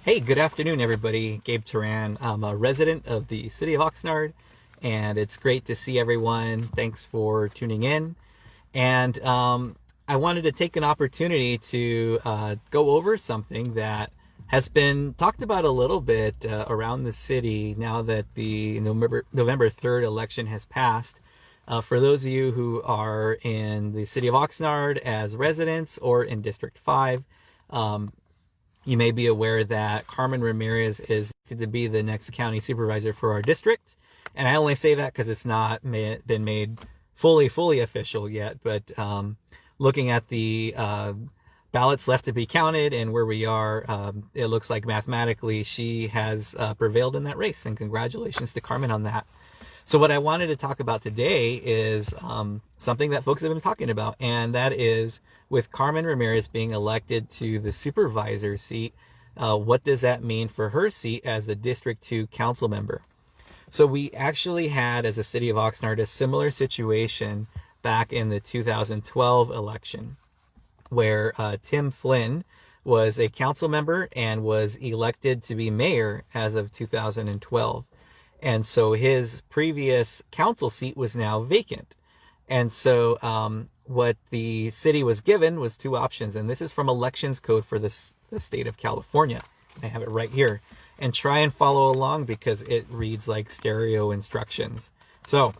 Hey, good afternoon, everybody. Gabe Teran. I'm a resident of the city of Oxnard, and it's great to see everyone. Thanks for tuning in. And I wanted to take an opportunity to go over something that has been talked about a little bit around the city now that the November 3rd election has passed. For those of you who are in the city of Oxnard as residents or in District 5, you may be aware that Carmen Ramirez is to be the next county supervisor for our district. And I only say that because it's not been made fully official yet. But looking at the ballots left to be counted and where we are, it looks like mathematically she has prevailed in that race. And congratulations to Carmen on that. So what I wanted to talk about today is something that folks have been talking about, and that is with Carmen Ramirez being elected to the supervisor seat, what does that mean for her seat as a District 2 council member? So we actually had, as a city of Oxnard, a similar situation back in the 2012 election, where Tim Flynn was a council member and was elected to be mayor as of 2012. And so his previous council seat was now vacant. And so what the city was given was two options. And this is from Elections Code for the state of California. I have it right here. And try and follow along because it reads like stereo instructions. So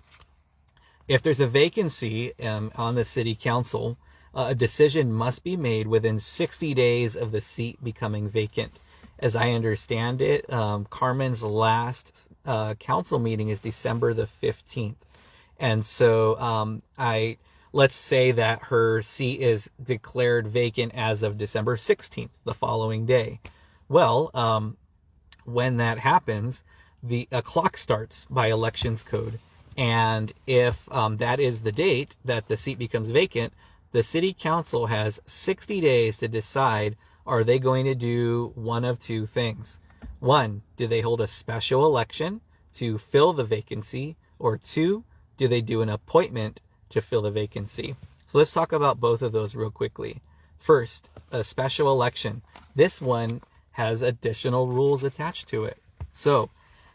if there's a vacancy on the city council, a decision must be made within 60 days of the seat becoming vacant. As I understand it, Carmen's last council meeting is December the 15th. And so let's say that her seat is declared vacant as of December 16th, the following day. Well, when that happens, a clock starts by Elections Code. And if that is the date that the seat becomes vacant, the city council has 60 days to decide, are they going to do one of two things? One, do they hold a special election to fill the vacancy? Or two, do they do an appointment to fill the vacancy? So let's talk about both of those real quickly. First, a special election. This one has additional rules attached to it. So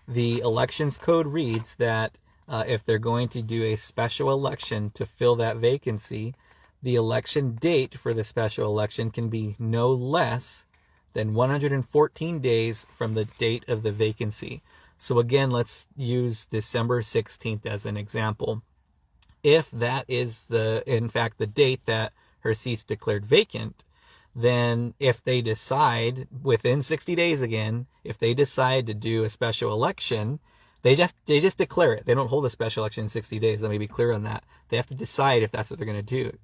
the Elections Code reads that if they're going to do a special election to fill that vacancy, the election date for the special election can be no less than 114 days from the date of the vacancy. So again, let's use December 16th as an example. If that is in fact the date that her seat's declared vacant, then if they decide within 60 days again, if they decide to do a special election, they just declare it. They don't hold a special election in 60 days. Let me be clear on that. They have to decide if that's what they're going to do.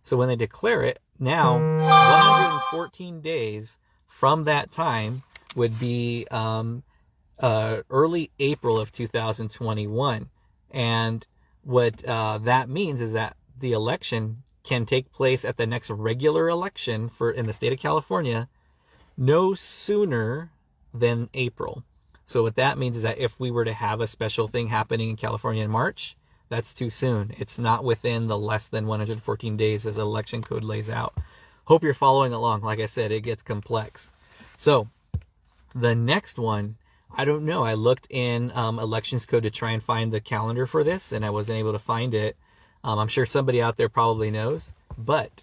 So when they declare it, now 114 days from that time would be early April of 2021. And what that means is that the election can take place at the next regular election in the state of California no sooner than April. So what that means is that if we were to have a special thing happening in California in March, that's too soon. It's not within the less than 114 days as election code lays out. Hope you're following along. Like I said, it gets complex. So the next one, I don't know. I looked in Elections Code to try and find the calendar for this, and I wasn't able to find it. I'm sure somebody out there probably knows. But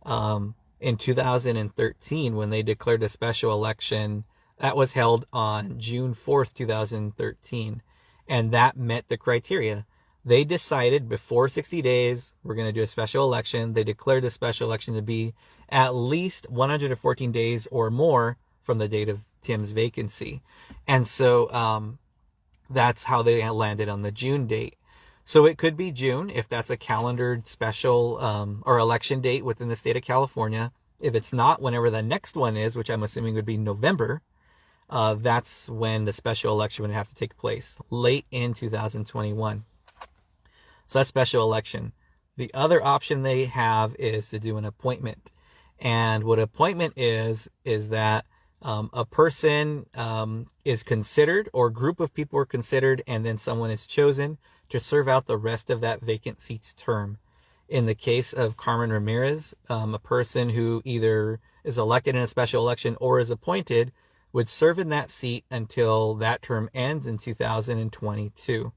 in 2013, when they declared a special election, that was held on June 4th, 2013. And that met the criteria. They decided before 60 days, we're going to do a special election. They declared the special election to be at least 114 days or more from the date of Tim's vacancy. And so that's how they landed on the June date. So it could be June if that's a calendared special or election date within the state of California. If it's not, whenever the next one is, which I'm assuming would be November, that's when the special election would have to take place, late in 2021. So that's special election. The other option they have is to do an appointment. And what appointment is that a person is considered, or a group of people are considered, and then someone is chosen to serve out the rest of that vacant seat's term. In the case of Carmen Ramirez, a person who either is elected in a special election or is appointed would serve in that seat until that term ends in 2022.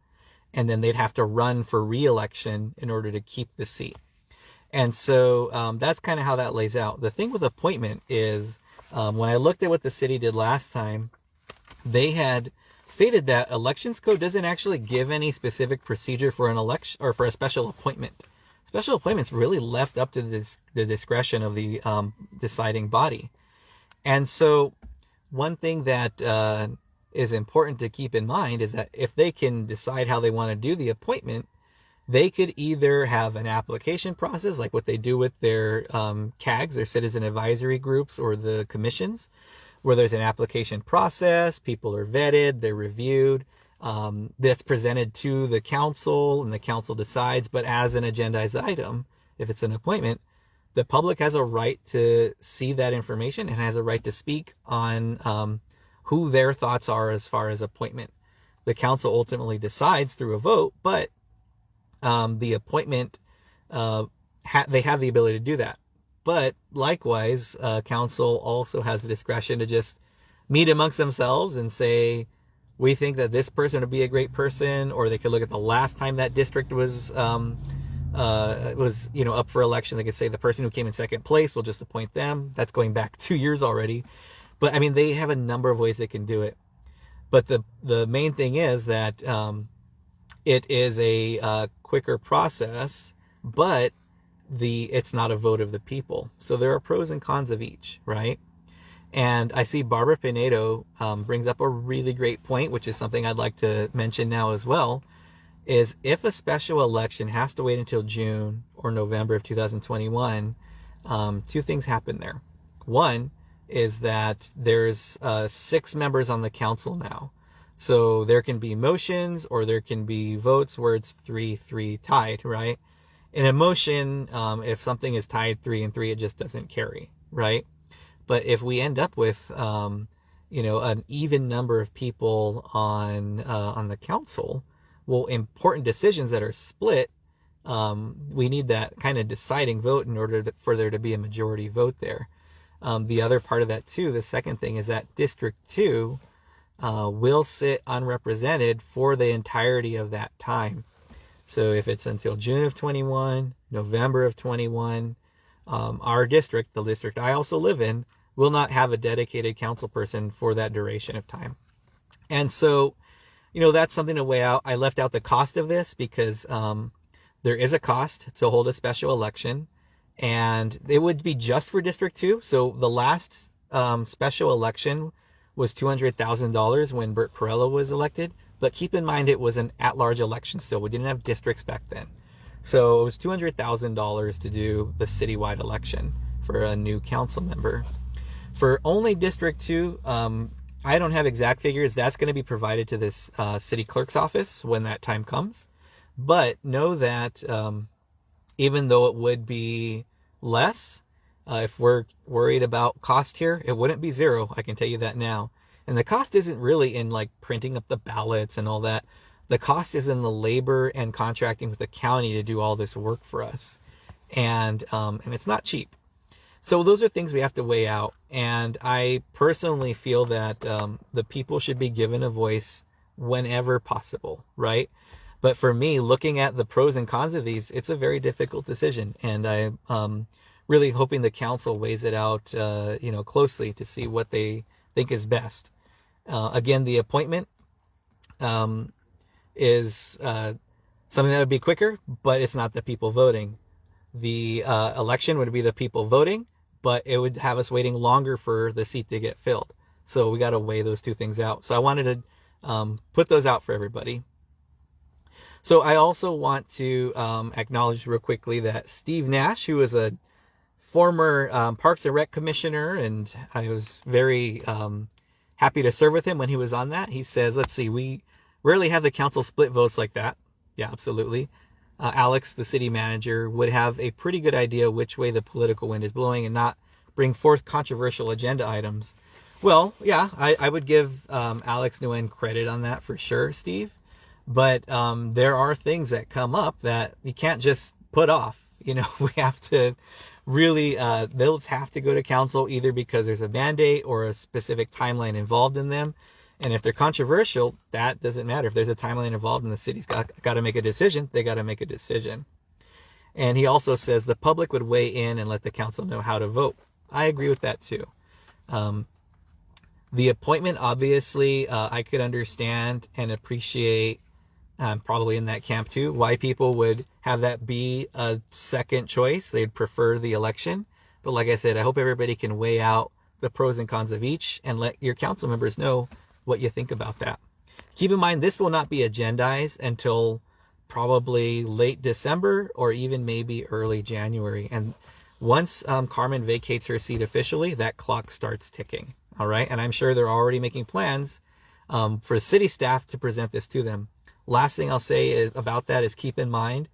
And then they'd have to run for re-election in order to keep the seat. And so that's kind of how that lays out. The thing with appointment is when I looked at what the city did last time, they had stated that elections code doesn't actually give any specific procedure for an election or for a special appointment. Special appointments really left up to the discretion of the deciding body. And so one thing that is important to keep in mind is that if they can decide how they want to do the appointment, they could either have an application process like what they do with their CAGs, their citizen advisory groups, or the commissions, where there's an application process, people are vetted, they're reviewed, that's presented to the council, and the council decides. But as an agendized item, if it's an appointment, the public has a right to see that information and has a right to speak on who their thoughts are as far as appointment. The council ultimately decides through a vote, but the appointment, they have the ability to do that. But likewise, council also has the discretion to just meet amongst themselves and say, we think that this person would be a great person, or they could look at the last time that district was up for election. They could say the person who came in second place, we'll just appoint them. That's going back 2 years already. But I mean, they have a number of ways they can do it. But the main thing is that it is a quicker process, but it's not a vote of the people. So there are pros and cons of each, right? And I see Barbara Pinedo brings up a really great point, which is something I'd like to mention now as well, is if a special election has to wait until June or November of 2021, two things happen there. One is that there's 6 members on the council now. So there can be motions or there can be votes where it's 3-3 tied, right? In a motion, if something is tied 3-3, it just doesn't carry, right? But if we end up with, an even number of people on the council, well, important decisions that are split, we need that kind of deciding vote in order for there to be a majority vote there. The other part of that too, the second thing, is that District 2 will sit unrepresented for the entirety of that time. So if it's until June of 21, November of 21, our district, the district I also live in, will not have a dedicated council person for that duration of time. And so, that's something to weigh out. I left out the cost of this because there is a cost to hold a special election, and it would be just for District 2. So the last special election was $200,000 when Bert Perello was elected. But keep in mind, it was an at-large election still. We didn't have districts back then. So it was $200,000 to do the citywide election for a new council member. For only District 2, I don't have exact figures. That's going to be provided to this city clerk's office when that time comes. But know that even though it would be less, if we're worried about cost here, it wouldn't be zero. I can tell you that now. And the cost isn't really in like printing up the ballots and all that. The cost is in the labor and contracting with the county to do all this work for us. And it's not cheap. So those are things we have to weigh out. And I personally feel that the people should be given a voice whenever possible, right? But for me, looking at the pros and cons of these, it's a very difficult decision. And I'm really hoping the council weighs it out, closely to see what they think is best. Again, the appointment is something that would be quicker, but it's not the people voting. The election would be the people voting, but it would have us waiting longer for the seat to get filled. So we got to weigh those two things out. So I wanted to put those out for everybody. So I also want to acknowledge real quickly that Steve Nash, who is a former Parks and Rec commissioner, and I was very happy to serve with him when he was on that. He says, let's see, we rarely have the council split votes like that. Yeah, absolutely. Alex, the city manager, would have a pretty good idea which way the political wind is blowing and not bring forth controversial agenda items. Well, yeah, I would give Alex Nguyen credit on that for sure, Steve. But there are things that come up that you can't just put off. We have to really, those have to go to council either because there's a mandate or a specific timeline involved in them. And if they're controversial, that doesn't matter. If there's a timeline involved and the city's got to make a decision, they got to make a decision. And he also says the public would weigh in and let the council know how to vote. I agree with that too. The appointment, obviously, I could understand and appreciate, probably in that camp too, why people would have that be a second choice. They'd prefer the election. But like I said, I hope everybody can weigh out the pros and cons of each and let your council members know what you think about that. Keep in mind, this will not be agendized until probably late December or even maybe early January. And once Carmen vacates her seat officially, that clock starts ticking. All right. And I'm sure they're already making plans for city staff to present this to them. Last thing I'll say about that is keep in mind,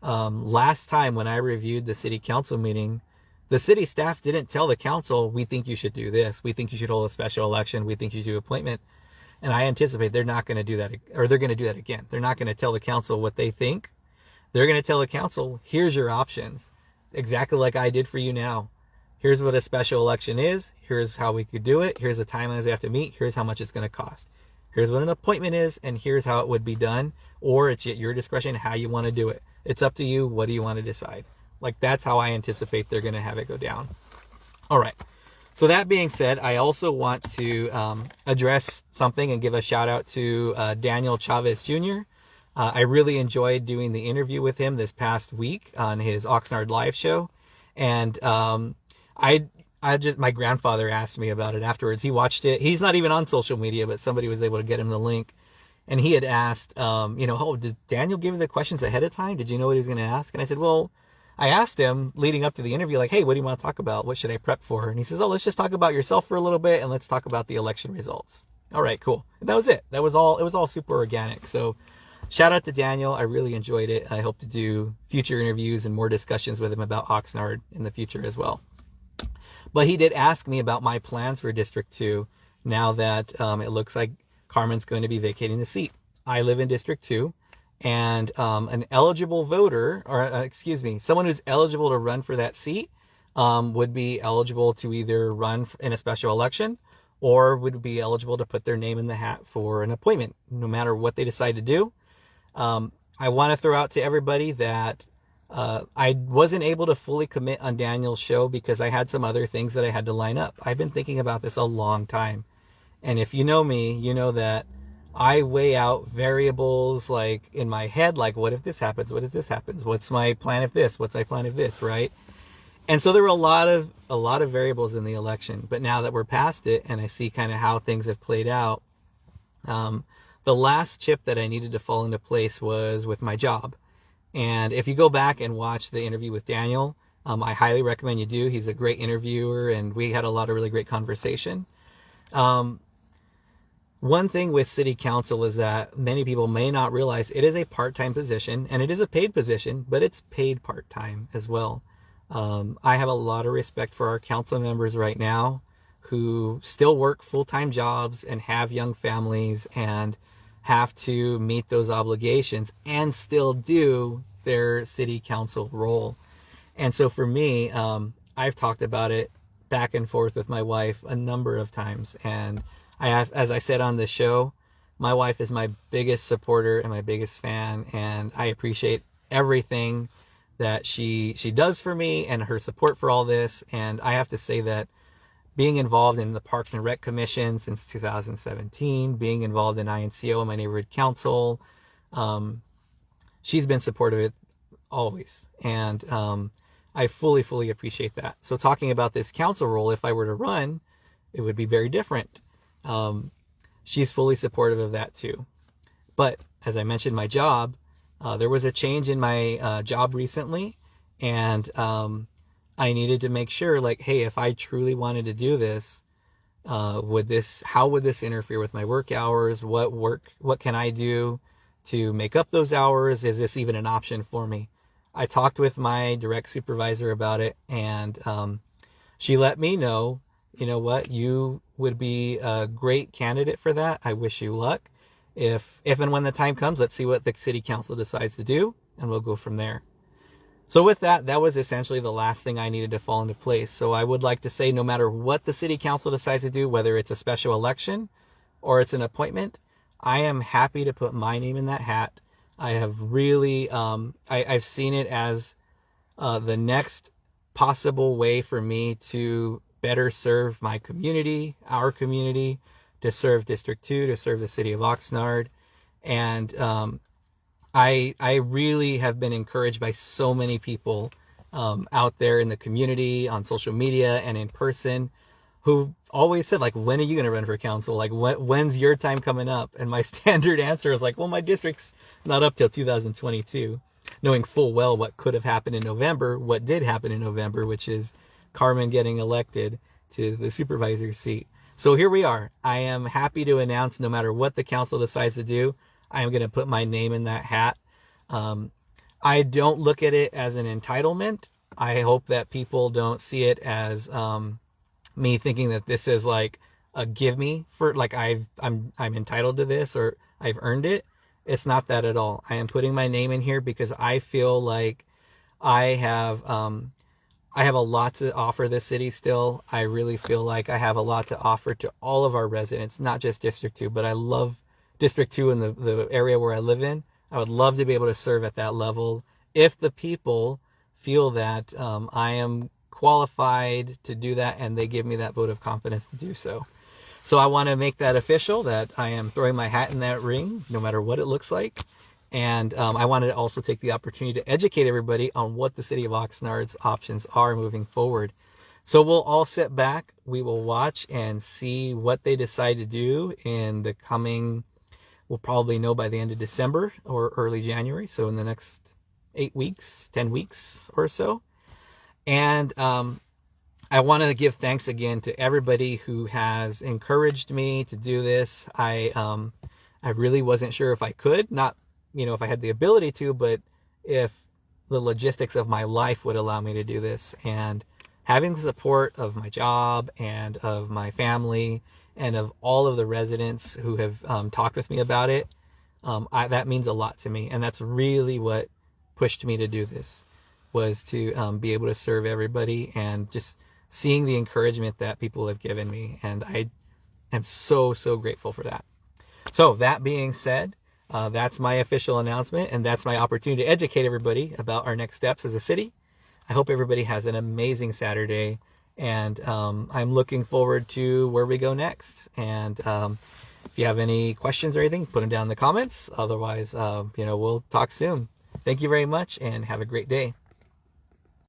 last time when I reviewed the city council meeting, the city staff didn't tell the council, we think you should do this. We think you should hold a special election. We think you should do appointment. And I anticipate they're not going to do that, or they're going to do that again. They're not going to tell the council what they think. They're going to tell the council, here's your options. Exactly like I did for you now. Here's what a special election is. Here's how we could do it. Here's the timelines we have to meet. Here's how much it's going to cost. Here's what an appointment is, and here's how it would be done. Or it's at your discretion how you want to do it. It's up to you. What do you want to decide? Like, that's how I anticipate they're going to have it go down. All right. So that being said, I also want to address something and give a shout out to Daniel Chavez Jr. I really enjoyed doing the interview with him this past week on his Oxnard Live show. And my grandfather asked me about it afterwards. He watched it. He's not even on social media, but somebody was able to get him the link. And he had asked, did Daniel give you the questions ahead of time? Did you know what he was going to ask? And I said, well, I asked him leading up to the interview, like, hey, what do you want to talk about? What should I prep for? And he says, let's just talk about yourself for a little bit and let's talk about the election results. All right, cool. And that was it. That was all. It was all super organic. So shout out to Daniel. I really enjoyed it. I hope to do future interviews and more discussions with him about Oxnard in the future as well. But he did ask me about my plans for District 2 now that it looks like Carmen's going to be vacating the seat. I live in District 2. And an eligible voter, someone who's eligible to run for that seat would be eligible to either run in a special election or would be eligible to put their name in the hat for an appointment, no matter what they decide to do. I want to throw out to everybody that I wasn't able to fully commit on Daniel's show because I had some other things that I had to line up. I've been thinking about this a long time. And if you know me, you know that I weigh out variables like in my head, like what if this happens? What if this happens? What's my plan if this? What's my plan if this, right? And so there were a lot of variables in the election. But now that we're past it and I see kind of how things have played out, the last chip that I needed to fall into place was with my job. And if you go back and watch the interview with Daniel, I highly recommend you do. He's a great interviewer and we had a lot of really great conversation. One thing with city council is that many people may not realize it is a part-time position and it is a paid position, but it's paid part-time as well. I have a lot of respect for our council members right now who still work full-time jobs and have young families and have to meet those obligations and still do their city council role. And so for me, I've talked about it back and forth with my wife a number of times, and I have, as I said on the show, my wife is my biggest supporter and my biggest fan, and I appreciate everything that she does for me and her support for all this. And I have to say that being involved in the Parks and Rec Commission since 2017, being involved in INCO and my neighborhood council, she's been supportive of it always. And I fully appreciate that. So talking about this council role, if I were to run, it would be very different. She's fully supportive of that too. But as I mentioned, my job, there was a change in my job recently, and I needed to make sure, like, hey, if I truly wanted to do this, how would this interfere with my work hours? What can I do to make up those hours? Is this even an option for me? I talked with my direct supervisor about it, and she let me know, you know what, you would be a great candidate for that. I wish you luck. If and when the time comes, let's see what the city council decides to do, and we'll go from there. So with that, that was essentially the last thing I needed to fall into place. So I would like to say, no matter what the city council decides to do, whether it's a special election or it's an appointment, I am happy to put my name in that hat. I have really, I've seen it as the next possible way for me to better serve my community, our community, to serve District 2, to serve the city of Oxnard. And I really have been encouraged by so many people out there in the community, on social media, and in person, who always said, like, when are you going to run for council? Like, when's your time coming up? And my standard answer is like, well, my district's not up till 2022, knowing full well what could have happened in November, what did happen in November, which is Carmen getting elected to the supervisor seat. So here we are. I am happy to announce, no matter what the council decides to do, I am going to put my name in that hat. I don't look at it as an entitlement. I hope that people don't see it as me thinking that this is like a give me for, like, I'm entitled to this or I've earned it. It's not that at all. I am putting my name in here because I feel like I have a lot to offer this city still. I really feel like I have a lot to offer to all of our residents, not just District 2, but I love District 2 in the area where I live in. I would love to be able to serve at that level if the people feel that I am qualified to do that and they give me that vote of confidence to do so. So I want to make that official, that I am throwing my hat in that ring, no matter what it looks like. And I wanted to also take the opportunity to educate everybody on what the city of Oxnard's options are moving forward. So we'll all sit back, we will watch and see what they decide to do in the coming, we'll probably know by the end of December or early January. So in the next 8 weeks, 10 weeks or so. And I want to give thanks again to everybody who has encouraged me to do this. I really wasn't sure if I could, not, if I had the ability to, but if the logistics of my life would allow me to do this. And having the support of my job and of my family and of all of the residents who have talked with me about it, that means a lot to me. And that's really what pushed me to do this, was to be able to serve everybody, and just seeing the encouragement that people have given me. And I am so, so grateful for that. So that being said, that's my official announcement, and that's my opportunity to educate everybody about our next steps as a city. I hope everybody has an amazing Saturday, and I'm looking forward to where we go next. And if you have any questions or anything, put them down in the comments. Otherwise, we'll talk soon. Thank you very much, and have a great day.